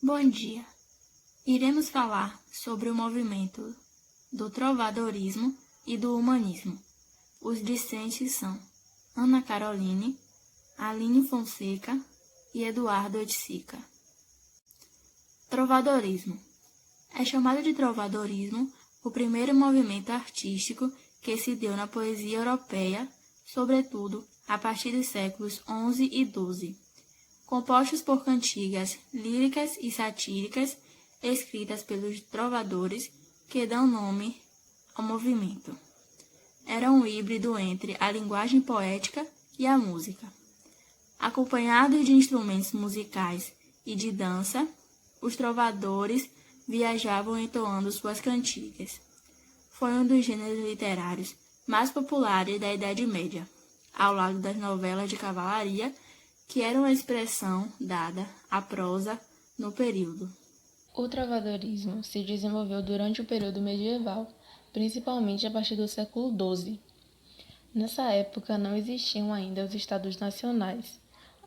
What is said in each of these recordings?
Bom dia. Iremos falar sobre o movimento do trovadorismo e do humanismo. Os discentes são Ana Caroline, Aline Fonseca e Eduardo Oiticica. Trovadorismo. É chamado de trovadorismo o primeiro movimento artístico que se deu na poesia europeia, sobretudo a partir dos séculos XI e XII, compostos por cantigas líricas e satíricas escritas pelos trovadores que dão nome ao movimento. Era um híbrido entre a linguagem poética e a música. Acompanhados de instrumentos musicais e de dança, os trovadores viajavam entoando suas cantigas. Foi um dos gêneros literários mais populares da Idade Média, ao lado das novelas de cavalaria, que era uma expressão dada à prosa no período. O trovadorismo se desenvolveu durante o período medieval, principalmente a partir do século XII. Nessa época não existiam ainda os estados nacionais.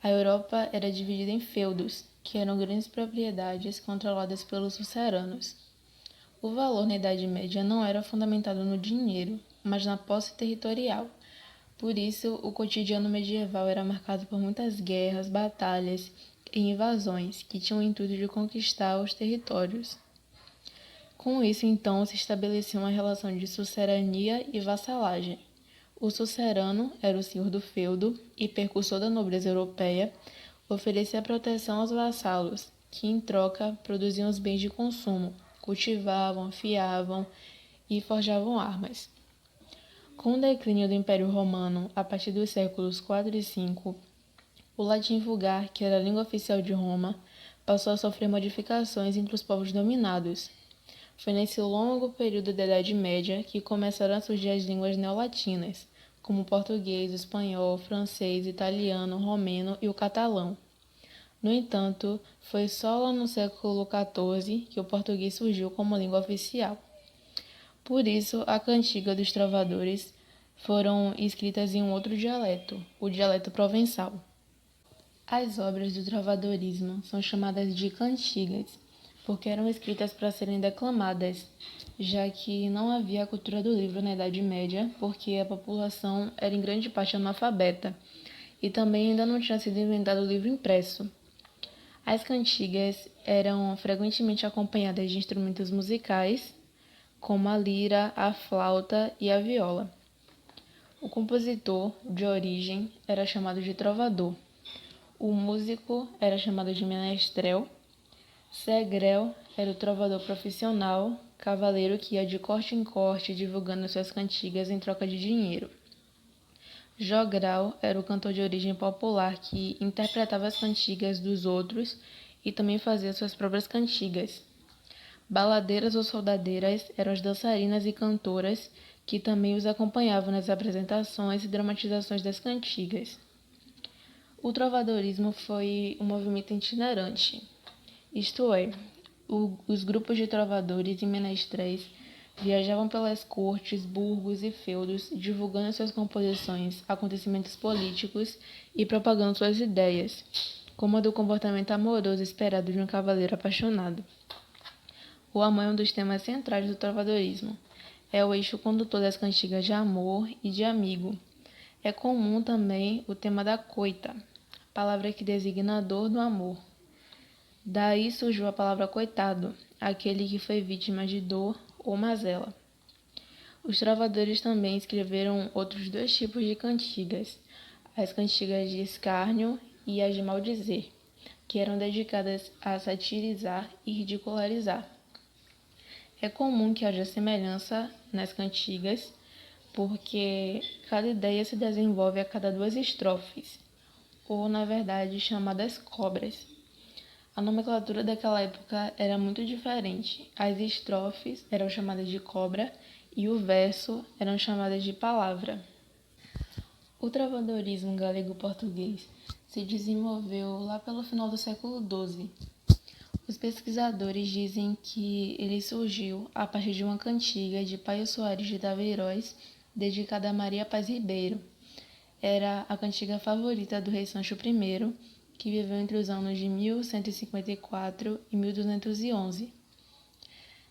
A Europa era dividida em feudos, que eram grandes propriedades controladas pelos suceranos. O valor na Idade Média não era fundamentado no dinheiro, mas na posse territorial. Por isso, o cotidiano medieval era marcado por muitas guerras, batalhas e invasões que tinham o intuito de conquistar os territórios. Com isso, então, se estabeleceu uma relação de sucerania e vassalagem. O sucerano era o senhor do feudo e percussor da nobreza europeia, oferecia proteção aos vassalos, que em troca produziam os bens de consumo, cultivavam, fiavam e forjavam armas. Com o declínio do Império Romano, a partir dos séculos IV e V, o latim vulgar, que era a língua oficial de Roma, passou a sofrer modificações entre os povos dominados. Foi nesse longo período da Idade Média que começaram a surgir as línguas neolatinas, como o português, o espanhol, o francês, o italiano, o romeno e o catalão. No entanto, foi só lá no século XIV que o português surgiu como língua oficial. Por isso, a cantiga dos trovadores foram escritas em um outro dialeto, o dialeto provençal. As obras do trovadorismo são chamadas de cantigas, porque eram escritas para serem declamadas, já que não havia a cultura do livro na Idade Média, porque a população era em grande parte analfabeta, e também ainda não tinha sido inventado o livro impresso. As cantigas eram frequentemente acompanhadas de instrumentos musicais, como a lira, a flauta e a viola. O compositor, de origem, era chamado de trovador. O músico era chamado de menestrel. Segrel era o trovador profissional, cavaleiro que ia de corte em corte divulgando suas cantigas em troca de dinheiro. Jogral era o cantor de origem popular que interpretava as cantigas dos outros e também fazia suas próprias cantigas. Baladeiras ou soldadeiras eram as dançarinas e cantoras que também os acompanhavam nas apresentações e dramatizações das cantigas. O trovadorismo foi um movimento itinerante, isto é, os grupos de trovadores e menestréis viajavam pelas cortes, burgos e feudos, divulgando suas composições, acontecimentos políticos e propagando suas ideias, como a do comportamento amoroso esperado de um cavaleiro apaixonado. O amor é um dos temas centrais do trovadorismo. É o eixo condutor das cantigas de amor e de amigo. É comum também o tema da coita, palavra que designa a dor do amor. Daí surgiu a palavra coitado, aquele que foi vítima de dor ou mazela. Os trovadores também escreveram outros dois tipos de cantigas, as cantigas de escárnio e as de maldizer, que eram dedicadas a satirizar e ridicularizar. É comum que haja semelhança nas cantigas, porque cada ideia se desenvolve a cada duas estrofes, ou na verdade chamadas cobras. A nomenclatura daquela época era muito diferente. As estrofes eram chamadas de cobra e o verso eram chamadas de palavra. O trovadorismo galego-português se desenvolveu lá pelo final do século XII. Os pesquisadores dizem que ele surgiu a partir de uma cantiga de Paio Soares de Taveiroz, dedicada a Maria Paz Ribeiro. Era a cantiga favorita do rei Sancho I que viveu entre os anos de 1154 e 1211.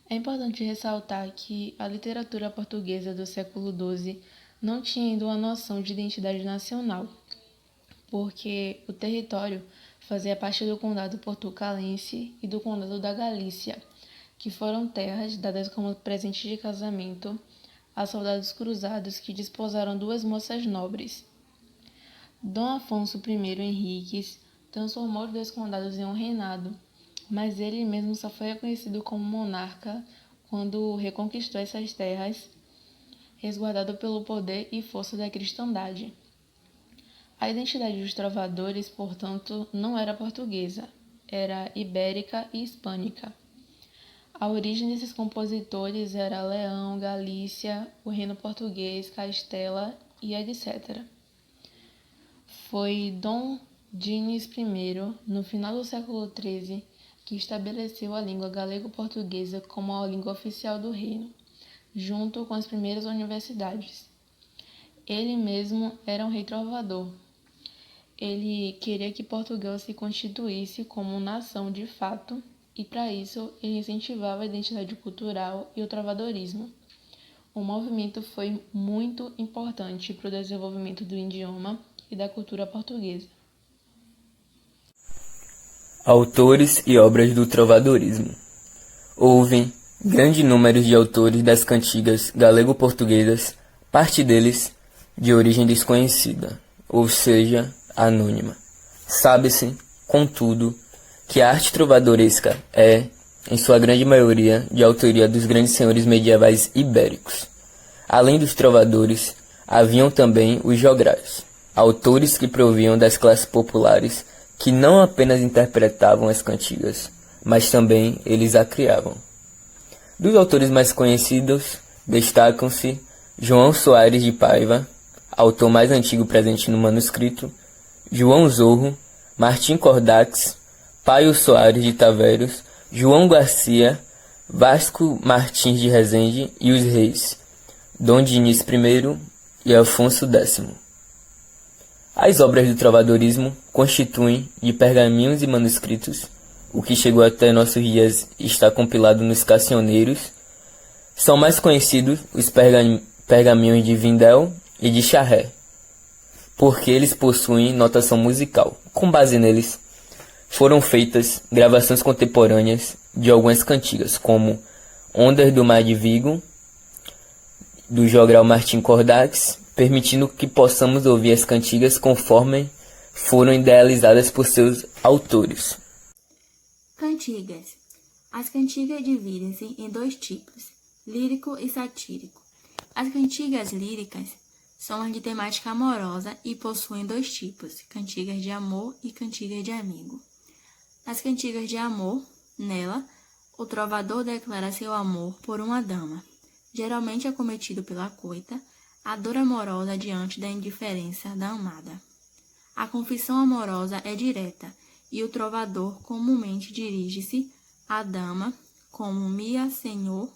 É importante ressaltar que a literatura portuguesa do século XII não tinha ainda uma noção de identidade nacional, porque o território fazia parte do condado portucalense e do condado da Galícia, que foram terras dadas como presente de casamento a soldados cruzados que desposaram duas moças nobres. Dom Afonso I Henriques transformou os dois condados em um reinado, mas ele mesmo só foi reconhecido como monarca quando reconquistou essas terras, resguardado pelo poder e força da cristandade. A identidade dos trovadores, portanto, não era portuguesa, era ibérica e hispânica. A origem desses compositores era Leão, Galícia, o Reino Português, Castela e etc. Foi Dom Dines I, no final do século XIII, que estabeleceu a língua galego-portuguesa como a língua oficial do reino, junto com as primeiras universidades. Ele mesmo era um rei trovador. Ele queria que Portugal se constituísse como nação de fato, e para isso ele incentivava a identidade cultural e o trovadorismo. O movimento foi muito importante para o desenvolvimento do idioma e da cultura portuguesa. Autores e obras do trovadorismo. Houve grande número de autores das cantigas galego-portuguesas, parte deles de origem desconhecida, ou seja, anônima. Sabe-se, contudo, que a arte trovadoresca é, em sua grande maioria, de autoria dos grandes senhores medievais ibéricos. Além dos trovadores, haviam também os jograis, autores que provinham das classes populares que não apenas interpretavam as cantigas, mas também eles a criavam. Dos autores mais conhecidos, destacam-se João Soares de Paiva, autor mais antigo presente no manuscrito, João Zorro, Martim Cordax, Paio Soares de Taveiros, João Garcia, Vasco Martins de Rezende e os reis, Dom Diniz I e Afonso X. As obras do trovadorismo constituem, de pergaminhos e manuscritos, o que chegou até nossos dias e está compilado nos Cassioneiros. São mais conhecidos os pergaminhos de Vindel e de Charré, porque eles possuem notação musical. Com base neles, foram feitas gravações contemporâneas de algumas cantigas, como Ondas do Mar de Vigo, do jogral Martim Cordax, permitindo que possamos ouvir as cantigas conforme foram idealizadas por seus autores. Cantigas. As cantigas dividem-se em dois tipos, lírico e satírico. As cantigas líricas são as de temática amorosa e possuem dois tipos, cantigas de amor e cantigas de amigo. Nas cantigas de amor, nela, o trovador declara seu amor por uma dama, geralmente acometido pela coita, a dor amorosa diante da indiferença da amada. A confissão amorosa é direta, e o trovador comumente dirige-se à dama como minha senhor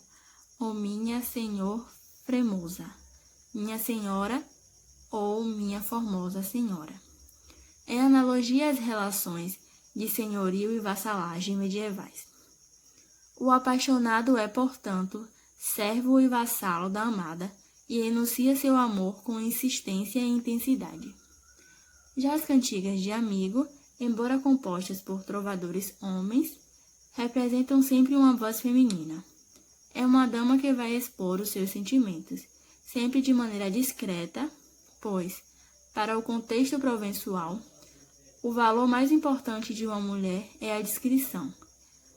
ou minha senhor fremosa, minha senhora ou minha formosa senhora. Em analogia às relações de senhorio e vassalagem medievais. O apaixonado é, portanto, servo e vassalo da amada e enuncia seu amor com insistência e intensidade. Já as cantigas de amigo, embora compostas por trovadores homens, representam sempre uma voz feminina. É uma dama que vai expor os seus sentimentos, sempre de maneira discreta, pois, para o contexto provençal, o valor mais importante de uma mulher é a discrição.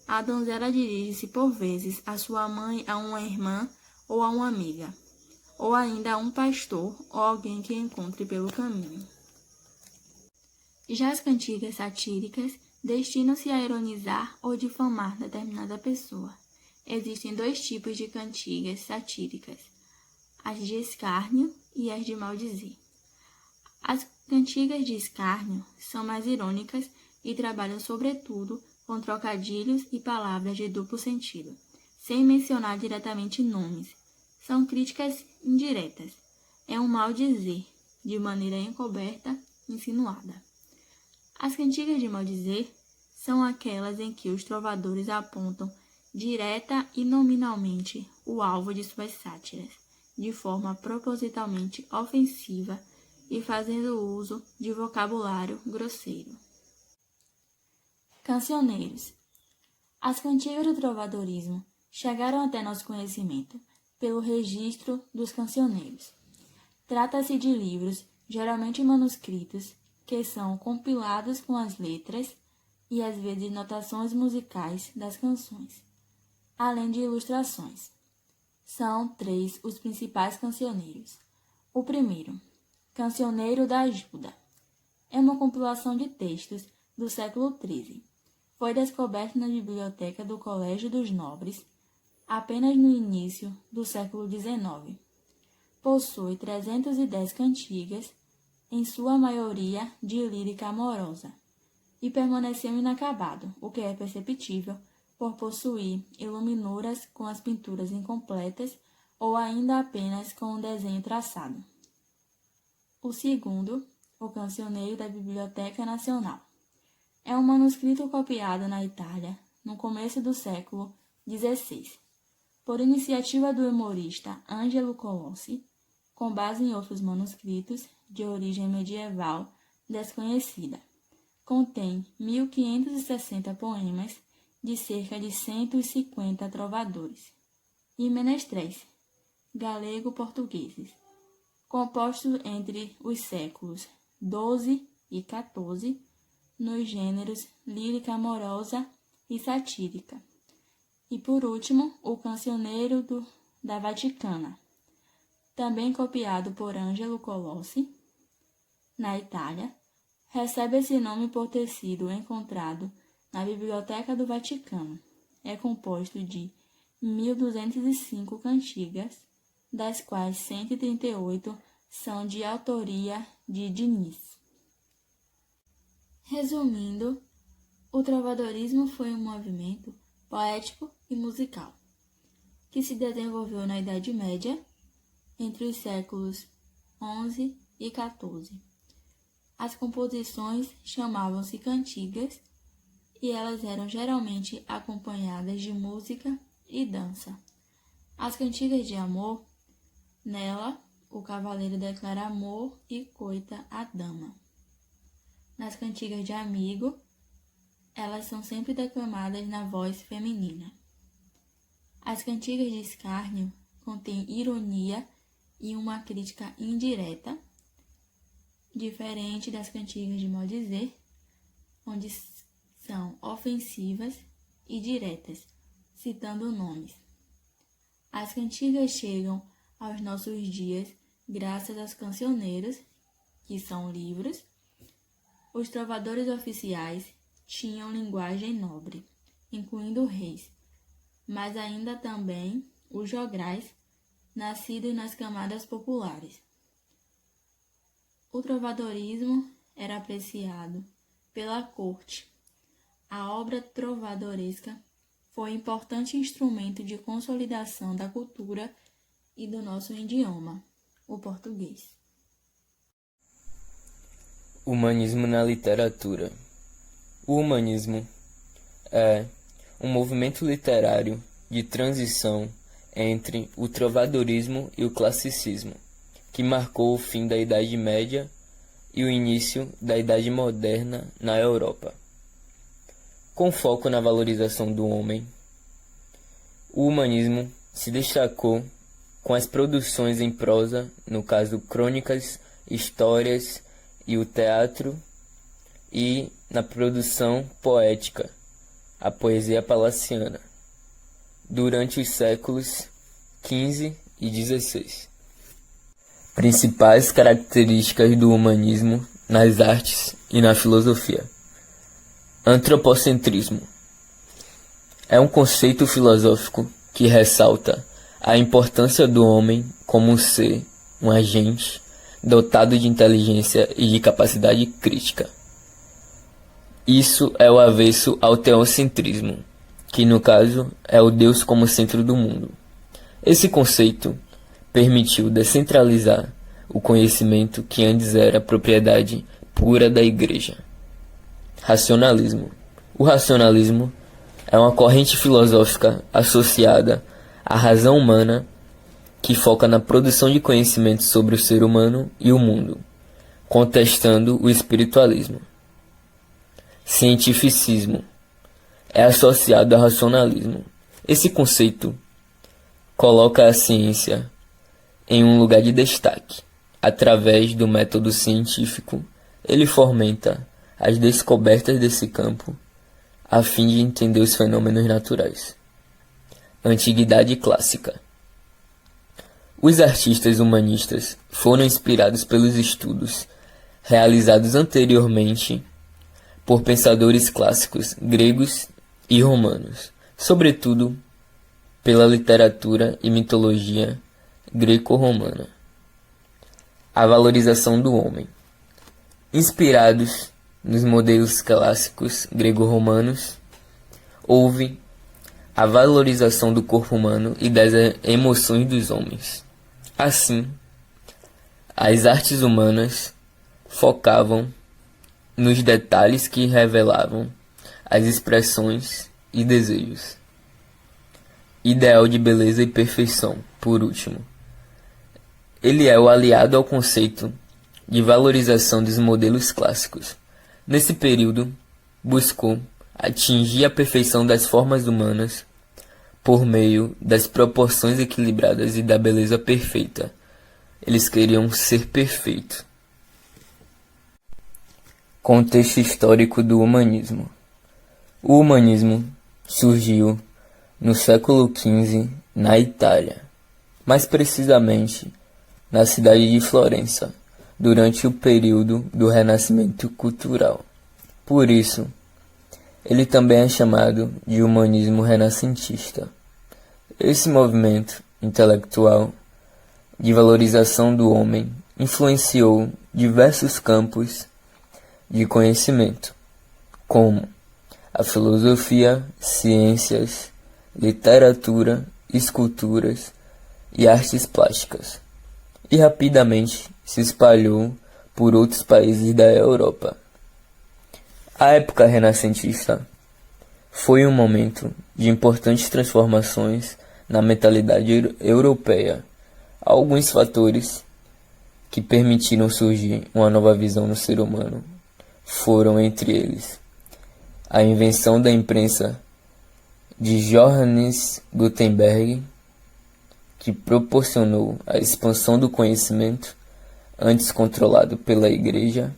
A donzela dirige-se por vezes à sua mãe, a uma irmã ou a uma amiga, ou ainda a um pastor ou alguém que encontre pelo caminho. Já as cantigas satíricas destinam-se a ironizar ou difamar determinada pessoa. Existem dois tipos de cantigas satíricas, as de escárnio e as de maldizer. As cantigas de escárnio são mais irônicas e trabalham sobretudo com trocadilhos e palavras de duplo sentido, sem mencionar diretamente nomes. São críticas indiretas. É um maldizer, de maneira encoberta, insinuada. As cantigas de maldizer são aquelas em que os trovadores apontam direta e nominalmente o alvo de suas sátiras, de forma propositalmente ofensiva e fazendo uso de vocabulário grosseiro. Cancioneiros. As cantigas do trovadorismo chegaram até nosso conhecimento pelo registro dos cancioneiros. Trata-se de livros, geralmente manuscritos, que são compilados com as letras e às vezes notações musicais das canções, além de ilustrações. São 3 os principais cancioneiros. O primeiro, Cancioneiro da Ajuda, é uma compilação de textos do século XIII. Foi descoberto na biblioteca do Colégio dos Nobres apenas no início do século XIX. Possui 310 cantigas, em sua maioria de lírica amorosa, e permaneceu inacabado, o que é perceptível por possuir iluminuras com as pinturas incompletas ou ainda apenas com um desenho traçado. O segundo, o Cancioneiro da Biblioteca Nacional, é um manuscrito copiado na Itália no começo do século XVI, por iniciativa do humorista Angelo Colossi, com base em outros manuscritos de origem medieval desconhecida. Contém 1.560 poemas de cerca de 150 trovadores e menestréis galego-portugueses, compostos entre os séculos XII e XIV, nos gêneros lírica amorosa e satírica. E, por último, o Cancioneiro da Vaticana, também copiado por Angelo Colossi, na Itália, recebe esse nome por ter sido encontrado na Biblioteca do Vaticano. É composto de 1.205 cantigas, das quais 138 são de autoria de Diniz. Resumindo, o trovadorismo foi um movimento poético e musical, que se desenvolveu na Idade Média, entre os séculos XI e XIV. As composições chamavam-se cantigas e elas eram geralmente acompanhadas de música e dança. As cantigas de amor, nela, o cavaleiro declara amor e coita a dama. Nas cantigas de amigo, elas são sempre declamadas na voz feminina. As cantigas de escárnio contêm ironia e uma crítica indireta, diferente das cantigas de maldizer, onde são ofensivas e diretas, citando nomes. As cantigas chegam aos nossos dias graças aos cancioneiros, que são livros. Os trovadores oficiais tinham linguagem nobre, incluindo reis, mas ainda também os jograis, nascidos nas camadas populares. O trovadorismo era apreciado pela corte. A obra trovadoresca foi um importante instrumento de consolidação da cultura e do nosso idioma, o português. Humanismo na literatura. O humanismo é um movimento literário de transição entre o trovadorismo e o classicismo, que marcou o fim da Idade Média e o início da Idade Moderna na Europa. Com foco na valorização do homem, o humanismo se destacou com as produções em prosa, no caso crônicas, histórias e o teatro, e na produção poética, a poesia palaciana, durante os séculos XV e XVI. Principais características do humanismo nas artes e na filosofia. Antropocentrismo. É um conceito filosófico que ressalta a importância do homem como um ser, um agente, dotado de inteligência e de capacidade crítica. Isso é o avesso ao teocentrismo, que no caso é o Deus como centro do mundo. Esse conceito permitiu descentralizar o conhecimento que antes era propriedade pura da Igreja. Racionalismo. O racionalismo é uma corrente filosófica associada à razão humana que foca na produção de conhecimento sobre o ser humano e o mundo, contestando o espiritualismo. Cientificismo é associado ao racionalismo. Esse conceito coloca a ciência em um lugar de destaque. Através do método científico, ele fomenta as descobertas desse campo a fim de entender os fenômenos naturais. Antiguidade clássica. Os artistas humanistas foram inspirados pelos estudos realizados anteriormente por pensadores clássicos gregos e romanos, sobretudo pela literatura e mitologia greco-romana. A valorização do homem. Inspirados nos modelos clássicos grego-romanos, houve a valorização do corpo humano e das emoções dos homens. Assim, as artes humanas focavam nos detalhes que revelavam as expressões e desejos. Ideal de beleza e perfeição, por último. Ele é o aliado ao conceito de valorização dos modelos clássicos. Nesse período, buscou atingir a perfeição das formas humanas por meio das proporções equilibradas e da beleza perfeita. Eles queriam ser perfeitos. Contexto histórico do humanismo. O humanismo surgiu no século XV na Itália, mais precisamente na cidade de Florença, durante o período do Renascimento cultural. Por isso, ele também é chamado de humanismo renascentista. Esse movimento intelectual de valorização do homem influenciou diversos campos de conhecimento, como a filosofia, ciências, literatura, esculturas e artes plásticas, e rapidamente se espalhou por outros países da Europa. A época renascentista foi um momento de importantes transformações na mentalidade europeia. Alguns fatores que permitiram surgir uma nova visão no ser humano foram, entre eles, a invenção da imprensa de Johannes Gutenberg, que proporcionou a expansão do conhecimento antes controlado pela Igreja,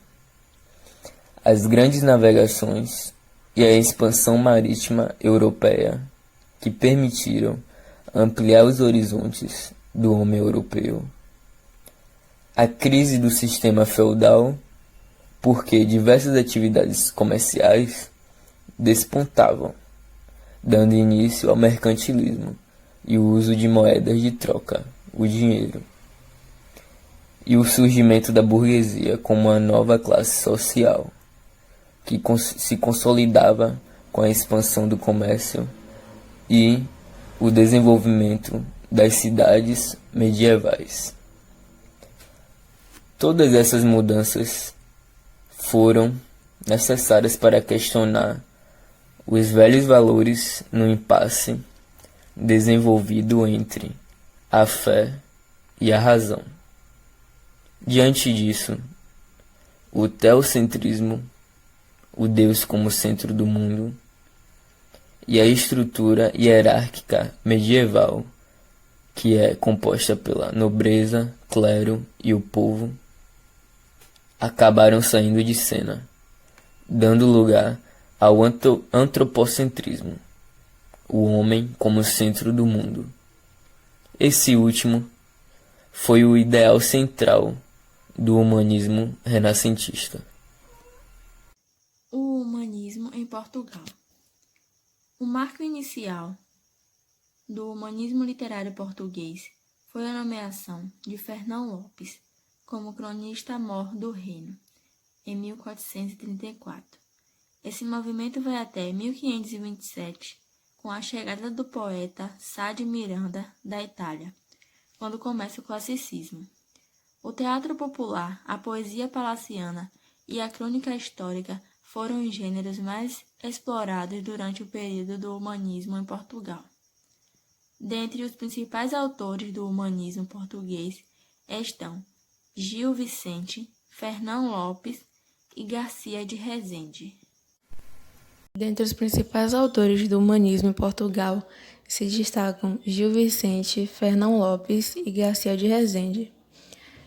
as grandes navegações e a expansão marítima europeia, que permitiram ampliar os horizontes do homem europeu, a crise do sistema feudal, porque diversas atividades comerciais despontavam, dando início ao mercantilismo e o uso de moedas de troca, o dinheiro, e o surgimento da burguesia como uma nova classe social, que se consolidava com a expansão do comércio e o desenvolvimento das cidades medievais. Todas essas mudanças foram necessárias para questionar os velhos valores no impasse desenvolvido entre a fé e a razão. Diante disso, o teocentrismo, o Deus como centro do mundo, e a estrutura hierárquica medieval, que é composta pela nobreza, clero e o povo, acabaram saindo de cena, dando lugar ao antropocentrismo, o homem como centro do mundo. Esse último foi o ideal central do humanismo renascentista. O humanismo em Portugal. O marco inicial do humanismo literário português foi a nomeação de Fernão Lopes como cronista-mor do reino, em 1434. Esse movimento vai até 1527, com a chegada do poeta Sá de Miranda, da Itália, quando começa o classicismo. O teatro popular, a poesia palaciana e a crônica histórica foram os gêneros mais explorados durante o período do humanismo em Portugal. Dentre os principais autores do humanismo português estão Gil Vicente, Fernão Lopes e Garcia de Rezende. Dentre os principais autores do humanismo em Portugal se destacam Gil Vicente, Fernão Lopes e Garcia de Rezende.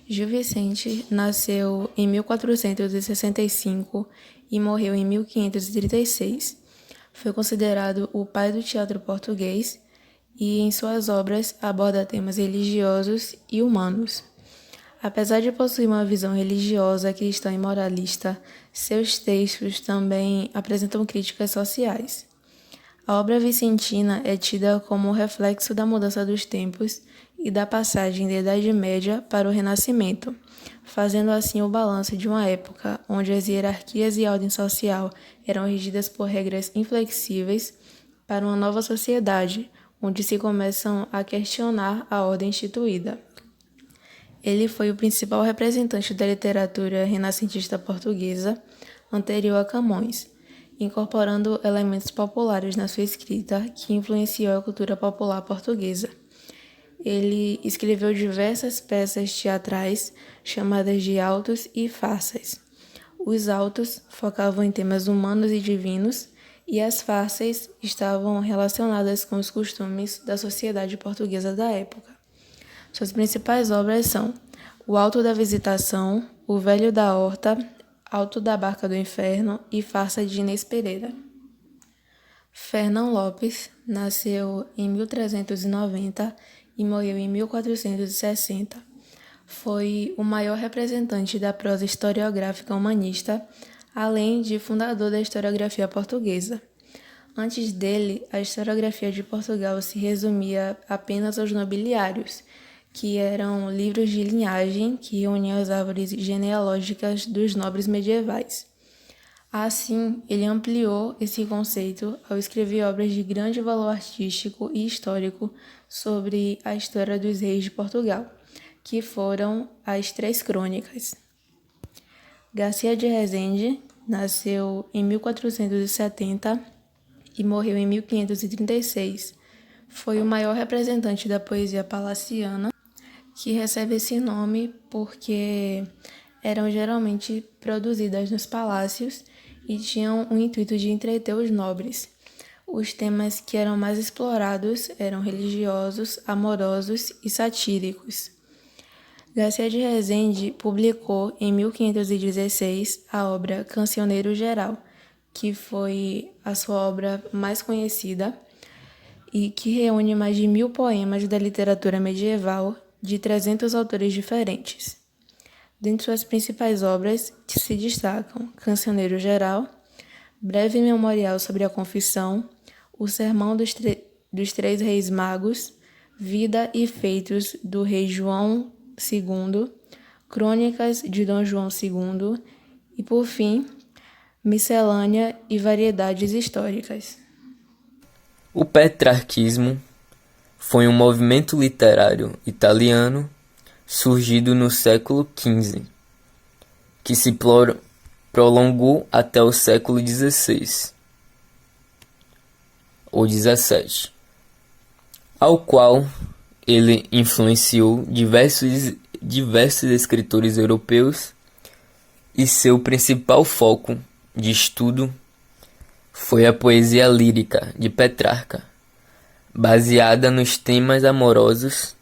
Gil Vicente nasceu em 1465 e morreu em 1536. Foi considerado o pai do teatro português e, em suas obras, aborda temas religiosos e humanos. Apesar de possuir uma visão religiosa, cristã e moralista, seus textos também apresentam críticas sociais. A obra vicentina é tida como reflexo da mudança dos tempos e da passagem da Idade Média para o Renascimento, fazendo assim o balanço de uma época onde as hierarquias e a ordem social eram regidas por regras inflexíveis para uma nova sociedade, onde se começam a questionar a ordem instituída. Ele foi o principal representante da literatura renascentista portuguesa anterior a Camões, incorporando elementos populares na sua escrita que influenciou a cultura popular portuguesa. Ele escreveu diversas peças teatrais chamadas de autos e farsas. Os autos focavam em temas humanos e divinos, e as farsas estavam relacionadas com os costumes da sociedade portuguesa da época. Suas principais obras são O Alto da Visitação, O Velho da Horta, Alto da Barca do Inferno e Farsa de Inês Pereira. Fernão Lopes nasceu em 1390 e morreu em 1460. Foi o maior representante da prosa historiográfica humanista, além de fundador da historiografia portuguesa. Antes dele, a historiografia de Portugal se resumia apenas aos nobiliários, que eram livros de linhagem que reuniam as árvores genealógicas dos nobres medievais. Assim, ele ampliou esse conceito ao escrever obras de grande valor artístico e histórico sobre a história dos reis de Portugal, que foram as Três Crônicas. Garcia de Rezende nasceu em 1470 e morreu em 1536. Foi o maior representante da poesia palaciana, que recebe esse nome porque eram geralmente produzidas nos palácios e tinham o intuito de entreter os nobres. Os temas que eram mais explorados eram religiosos, amorosos e satíricos. Garcia de Rezende publicou em 1516 a obra Cancioneiro Geral, que foi a sua obra mais conhecida e que reúne mais de 1000 poemas da literatura medieval de 300 autores diferentes. Dentre suas principais obras se destacam Cancioneiro Geral, Breve Memorial sobre a Confissão, O Sermão dos Três Reis Magos, Vida e Feitos do Rei João II, Crônicas de Dom João II e, por fim, Miscelânea e Variedades Históricas. O petrarquismo foi um movimento literário italiano surgido no século XV, que se prolongou até o século XVI ou XVII, ao qual ele influenciou diversos escritores europeus e seu principal foco de estudo foi a poesia lírica de Petrarca, baseada nos temas amorosos.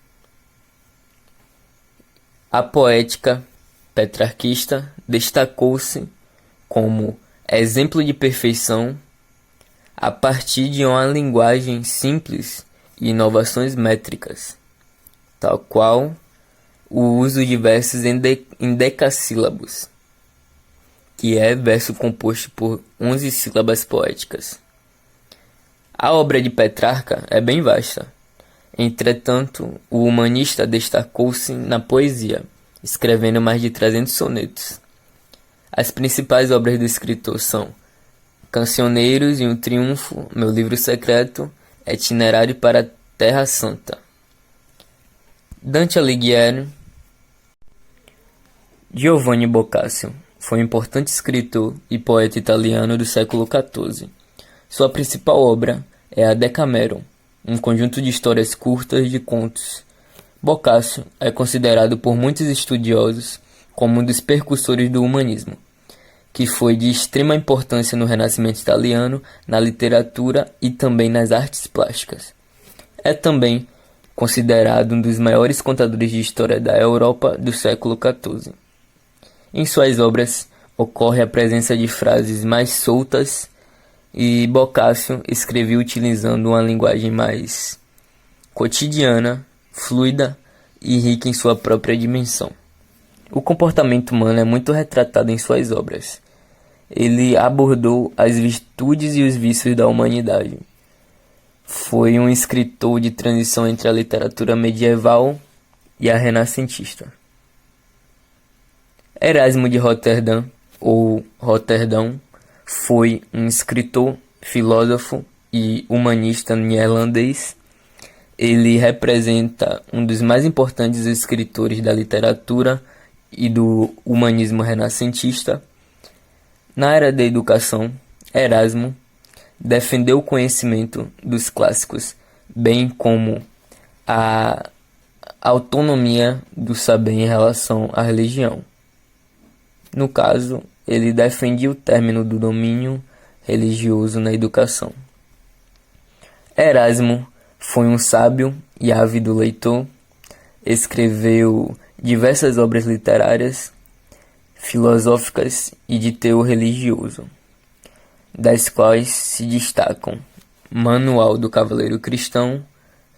A poética petrarquista destacou-se como exemplo de perfeição a partir de uma linguagem simples e inovações métricas, tal qual o uso de versos em decassílabos, que é verso composto por 11 sílabas poéticas. A obra de Petrarca é bem vasta. Entretanto, o humanista destacou-se na poesia, escrevendo mais de 300 sonetos. As principais obras do escritor são Cancioneiros e um Triunfo, Meu Livro Secreto, Itinerário para a Terra Santa. Dante Alighieri, Giovanni Boccaccio, foi um importante escritor e poeta italiano do século XIV. Sua principal obra é a Decameron, um conjunto de histórias curtas de contos. Boccaccio é considerado por muitos estudiosos como um dos precursores do humanismo, que foi de extrema importância no Renascimento italiano, na literatura e também nas artes plásticas. É também considerado um dos maiores contadores de história da Europa do século XIV. Em suas obras ocorre a presença de frases mais soltas e Boccaccio escreveu utilizando uma linguagem mais cotidiana, fluida e rica em sua própria dimensão. O comportamento humano é muito retratado em suas obras. Ele abordou as virtudes e os vícios da humanidade. Foi um escritor de transição entre a literatura medieval e a renascentista. Erasmo de Roterdã, ou Roterdão, foi um escritor, filósofo e humanista neerlandês. Ele representa um dos mais importantes escritores da literatura e do humanismo renascentista. Na era da educação, Erasmo defendeu o conhecimento dos clássicos, bem como a autonomia do saber em relação à religião. No caso, ele defendia o término do domínio religioso na educação. Erasmo foi um sábio e ávido leitor, escreveu diversas obras literárias, filosóficas e de teor religioso, das quais se destacam Manual do Cavaleiro Cristão,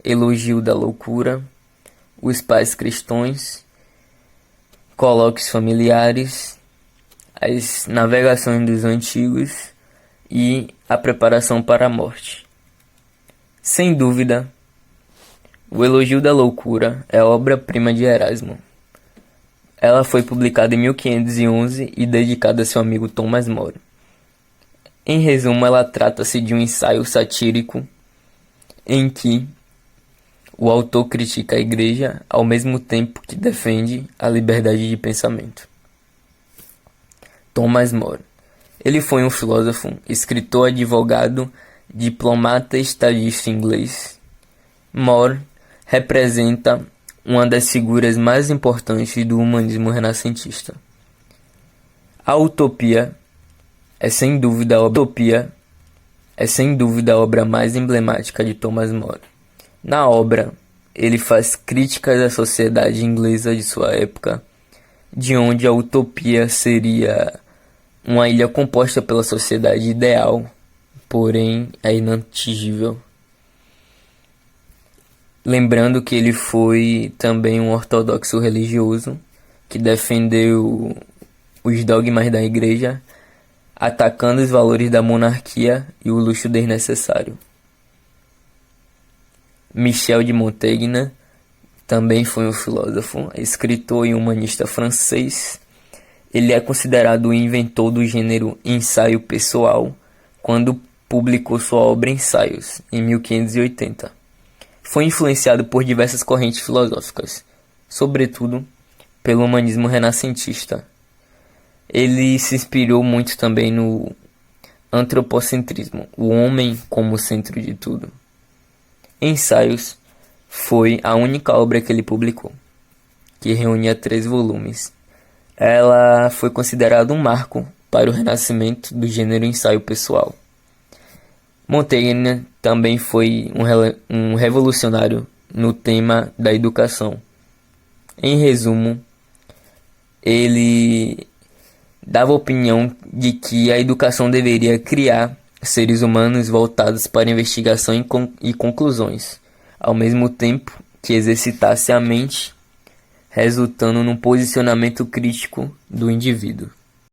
Elogio da Loucura, Os Pais Cristãos, Colóquios Familiares, As Navegações dos Antigos e A Preparação para a Morte. Sem dúvida, o Elogio da Loucura é a obra-prima de Erasmo. Ela foi publicada em 1511 e dedicada a seu amigo Thomas More. Em resumo, ela trata-se de um ensaio satírico em que o autor critica a igreja ao mesmo tempo que defende a liberdade de pensamento. Thomas More. Ele foi um filósofo, escritor, advogado, diplomata e estadista inglês. More representa uma das figuras mais importantes do humanismo renascentista. A Utopia é sem dúvida a obra mais emblemática de Thomas More. Na obra, ele faz críticas à sociedade inglesa de sua época, de onde a utopia seria uma ilha composta pela sociedade ideal, porém é inatingível. Lembrando que ele foi também um ortodoxo religioso que defendeu os dogmas da igreja, atacando os valores da monarquia e o luxo desnecessário. Michel de Montaigne também foi um filósofo, escritor e humanista francês. Ele é considerado o inventor do gênero ensaio pessoal quando publicou sua obra Ensaios, em 1580. Foi influenciado por diversas correntes filosóficas, sobretudo pelo humanismo renascentista. Ele se inspirou muito também no antropocentrismo, o homem como centro de tudo. Ensaios foi a única obra que ele publicou, que reunia 3 volumes. Ela foi considerada um marco para o renascimento do gênero ensaio pessoal. Montaigne também foi um revolucionário no tema da educação. Em resumo, ele dava a opinião de que a educação deveria criar seres humanos voltados para investigação e conclusões, ao mesmo tempo que exercitasse a mente, resultando num posicionamento crítico do indivíduo.